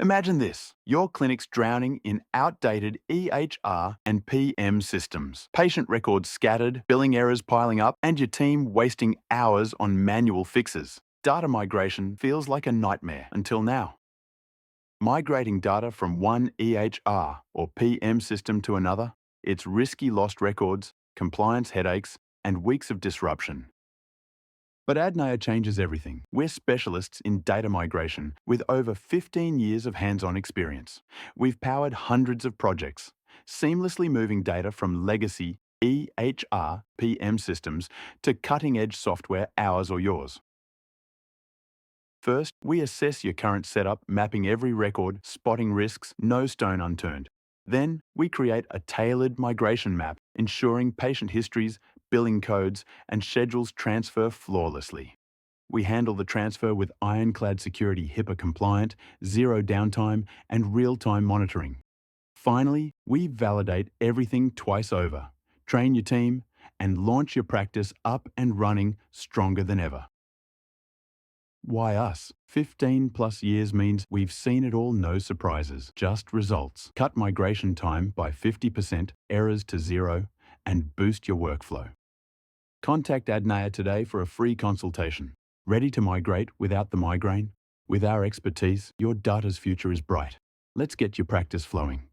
Imagine this. Your clinic's drowning in outdated EHR and PM systems. Patient records scattered, billing errors piling up, and your team wasting hours on manual fixes. Data migration feels like a nightmare until now. Migrating data from one EHR or PM system to another, it's risky lost records, compliance headaches, and weeks of disruption. But Adnare changes everything. We're specialists in data migration with over 15 years of hands-on experience. We've powered hundreds of projects, seamlessly moving data from legacy EHR PM systems to cutting-edge software ours or yours. First, we assess your current setup, mapping every record, spotting risks, no stone unturned. Then, we create a tailored migration map, ensuring patient histories, billing codes, and schedules transfer flawlessly. We handle the transfer with ironclad security, HIPAA-compliant, zero downtime, and real-time monitoring. Finally, we validate everything twice over, train your team, and launch your practice up and running stronger than ever. Why us? 15 plus years means we've seen it all, no surprises, just results. Cut migration time by 50%, errors to zero, and boost your workflow. Contact Adnare today for a free consultation. Ready to migrate without the migraine? With our expertise, your data's future is bright. Let's get your practice flowing.